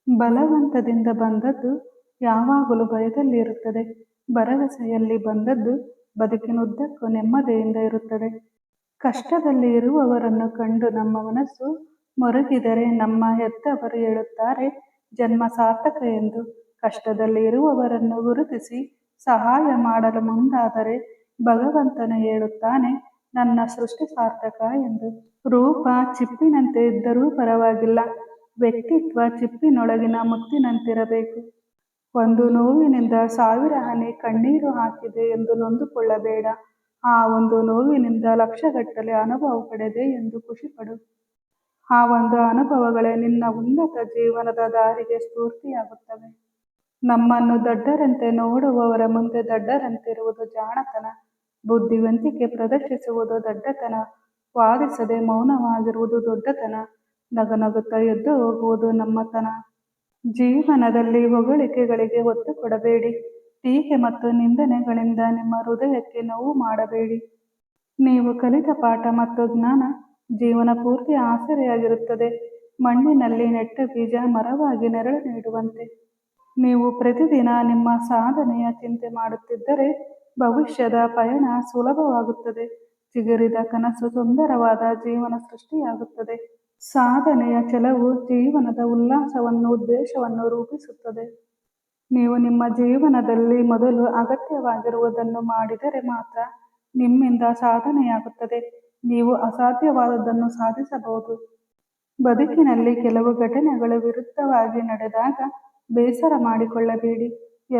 ಬಲವಂತದಿಂದ ಬಂದದ್ದು ಯಾವಾಗಲೂ ಭಯದಲ್ಲಿ ಇರುತ್ತದೆ. ಭರವಸೆಯಲ್ಲಿ ಬಂದದ್ದು ಬದುಕಿನುದ್ದಕ್ಕೂ ನೆಮ್ಮದಿಯಿಂದ ಇರುತ್ತದೆ. ಕಷ್ಟದಲ್ಲಿ ಇರುವವರನ್ನು ಕಂಡು ನಮ್ಮ ಮನಸ್ಸು ಮೊರಗಿದರೆ ನಮ್ಮ ಹೆತ್ತವರು ಹೇಳುತ್ತಾರೆ ಜನ್ಮ ಸಾರ್ಥಕ ಎಂದು. ಕಷ್ಟದಲ್ಲಿ ಇರುವವರನ್ನು ಗುರುತಿಸಿ ಸಹಾಯ ಮಾಡಲು ಮುಂದಾದರೆ ಭಗವಂತನು ಹೇಳುತ್ತಾನೆ ನನ್ನ ಸೃಷ್ಟಿ ಸಾರ್ಥಕ ಎಂದು. ರೂಪ ಚಿಪ್ಪಿನಂತೆ ಇದ್ದರೂ ಪರವಾಗಿಲ್ಲ, ವ್ಯಕ್ತಿತ್ವ ಚಿಪ್ಪಿನೊಳಗಿನ ಮುತ್ತಿನಂತಿರಬೇಕು. ಒಂದು ನೋವಿನಿಂದ 1000 ಹನಿ ಕಣ್ಣೀರು ಹಾಕಿದೆ ಎಂದು ನೊಂದುಕೊಳ್ಳಬೇಡ. ಆ ಒಂದು ನೋವಿನಿಂದ ಲಕ್ಷಗಟ್ಟಲೆ ಅನುಭವ ಪಡೆದೆ ಎಂದು ಖುಷಿಪಡು. ಆ ಒಂದು ಅನುಭವಗಳೇ ನಿನ್ನ ಉನ್ನತ ಜೀವನದ ದಾರಿಗೆ ಸ್ಫೂರ್ತಿಯಾಗುತ್ತವೆ. ನಮ್ಮನ್ನು ದಡ್ಡರಂತೆ ನೋಡುವವರ ಮುಂದೆ ದಡ್ಡರಂತಿರುವುದು ಜಾಣತನ. ಬುದ್ಧಿವಂತಿಕೆ ಪ್ರದರ್ಶಿಸುವುದು ದಡ್ಡತನ. ವಾದಿಸದೆ ಮೌನವಾಗಿರುವುದು ದೊಡ್ಡತನ. ನಗುನಗುತ್ತಾ ಎದ್ದು ಹೋಗುವುದು ನಮ್ಮತನ. ಜೀವನದಲ್ಲಿ ಹೊಗಳಿಕೆಗಳಿಗೆ ಒತ್ತು ಕೊಡಬೇಡಿ. ಟೀಕೆ ಮತ್ತು ನಿಂದನೆಗಳಿಂದ ನಿಮ್ಮ ಹೃದಯಕ್ಕೆ ನೋವು ಮಾಡಬೇಡಿ. ನೀವು ಕಲಿತ ಪಾಠ ಮತ್ತು ಜ್ಞಾನ ಜೀವನ ಪೂರ್ತಿ ಆಸರೆಯಾಗಿರುತ್ತದೆ. ಮಣ್ಣಿನಲ್ಲಿ ನೆಟ್ಟ ಬೀಜ ಮರವಾಗಿ ನೆರಳು ನೀಡುವಂತೆ. ನೀವು ಪ್ರತಿದಿನ ನಿಮ್ಮ ಸಾಧನೆಯ ಚಿಂತೆ ಮಾಡುತ್ತಿದ್ದರೆ ಭವಿಷ್ಯದ ಪಯಣ ಸುಲಭವಾಗುತ್ತದೆ. ಚಿಗುರಿದ ಕನಸು ಸುಂದರವಾದ ಜೀವನ ಸೃಷ್ಟಿಯಾಗುತ್ತದೆ. ಸಾಧನೆಯ ಛಲವು ಜೀವನದ ಉಲ್ಲಾಸವನ್ನು ಉದ್ದೇಶವನ್ನು ರೂಪಿಸುತ್ತದೆ. ನೀವು ನಿಮ್ಮ ಜೀವನದಲ್ಲಿ ಮೊದಲು ಅಗತ್ಯವಾಗಿರುವುದನ್ನು ಮಾಡಿದರೆ ಮಾತ್ರ ನಿಮ್ಮಿಂದ ಸಾಧನೆಯಾಗುತ್ತದೆ. ನೀವು ಅಸಾಧ್ಯವಾದದ್ದನ್ನು ಸಾಧಿಸಬಹುದು. ಬದುಕಿನಲ್ಲಿ ಕೆಲವು ಘಟನೆಗಳು ವಿರುದ್ಧವಾಗಿ ನಡೆದಾಗ ಬೇಸರ ಮಾಡಿಕೊಳ್ಳಬೇಡಿ.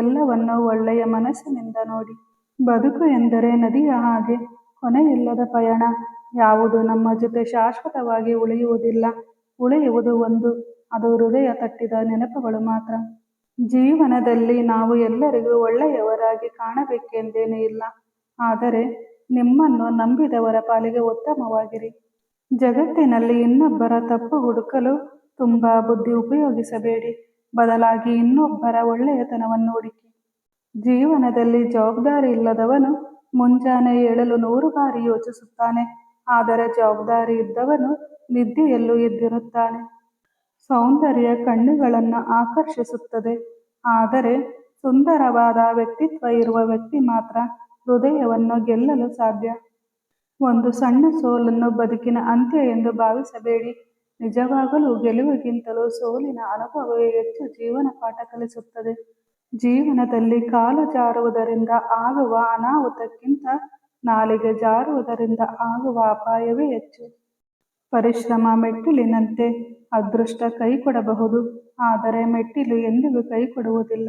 ಎಲ್ಲವನ್ನೂ ಒಳ್ಳೆಯ ಮನಸ್ಸಿನಿಂದ ನೋಡಿ. ಬದುಕು ಎಂದರೆ ನದಿಯ ಹಾಗೆ, ಕೊನೆಯಿಲ್ಲದ ಪಯಣ. ಯಾವುದು ನಮ್ಮ ಜೊತೆ ಶಾಶ್ವತವಾಗಿ ಉಳಿಯುವುದಿಲ್ಲ. ಉಳಿಯುವುದು ಒಂದು, ಅದು ಹೃದಯ ತಟ್ಟಿದ ನೆನಪುಗಳು ಮಾತ್ರ. ಜೀವನದಲ್ಲಿ ನಾವು ಎಲ್ಲರಿಗೂ ಒಳ್ಳೆಯವರಾಗಿ ಕಾಣಬೇಕೆಂದೇನೂ ಇಲ್ಲ. ಆದರೆ ನಿಮ್ಮನ್ನು ನಂಬಿದವರ ಪಾಲಿಗೆ ಉತ್ತಮವಾಗಿರಿ. ಜಗತ್ತಿನಲ್ಲಿ ಇನ್ನೊಬ್ಬರ ತಪ್ಪು ಹುಡುಕಲು ತುಂಬ ಬುದ್ಧಿ ಉಪಯೋಗಿಸಬೇಡಿ. ಬದಲಾಗಿ ಇನ್ನೊಬ್ಬರ ಒಳ್ಳೆಯತನವನ್ನು ಹುಡುಕಿ. ಜೀವನದಲ್ಲಿ ಜವಾಬ್ದಾರಿ ಇಲ್ಲದವನು ಮುಂಜಾನೆ ಏಳಲು 100 ಬಾರಿ ಯೋಚಿಸುತ್ತಾನೆ. ಆದರೆ ಜವಾಬ್ದಾರಿ ಇದ್ದವನು ನಿದ್ದೆಯಲ್ಲೂ ಎದ್ದಿರುತ್ತಾನೆ. ಸೌಂದರ್ಯ ಕಣ್ಣುಗಳನ್ನು ಆಕರ್ಷಿಸುತ್ತದೆ. ಆದರೆ ಸುಂದರವಾದ ವ್ಯಕ್ತಿತ್ವ ಇರುವ ವ್ಯಕ್ತಿ ಮಾತ್ರ ಹೃದಯವನ್ನು ಗೆಲ್ಲಲು ಸಾಧ್ಯ. ಒಂದು ಸಣ್ಣ ಸೋಲನ್ನು ಬದುಕಿನ ಅಂತ್ಯ ಎಂದು ಭಾವಿಸಬೇಡಿ. ನಿಜವಾಗಲೂ ಗೆಲುವಿಗಿಂತಲೂ ಸೋಲಿನ ಅನುಭವವೇ ಹೆಚ್ಚು ಜೀವನ ಪಾಠ ಕಲಿಸುತ್ತದೆ. ಜೀವನದಲ್ಲಿ ಕಾಲು ಜಾರುವುದರಿಂದ ಆಗುವ ಅನಾಹುತಕ್ಕಿಂತ ನಾಲಿಗೆ ಜಾರುವುದರಿಂದ ಆಗುವ ಅಪಾಯವೇ ಹೆಚ್ಚು. ಪರಿಶ್ರಮ ಮೆಟ್ಟಿಲಿನಂತೆ. ಅದೃಷ್ಟ ಕೈ ಕೊಡಬಹುದು, ಆದರೆ ಮೆಟ್ಟಿಲು ಎಂದಿಗೂ ಕೈ ಕೊಡುವುದಿಲ್ಲ.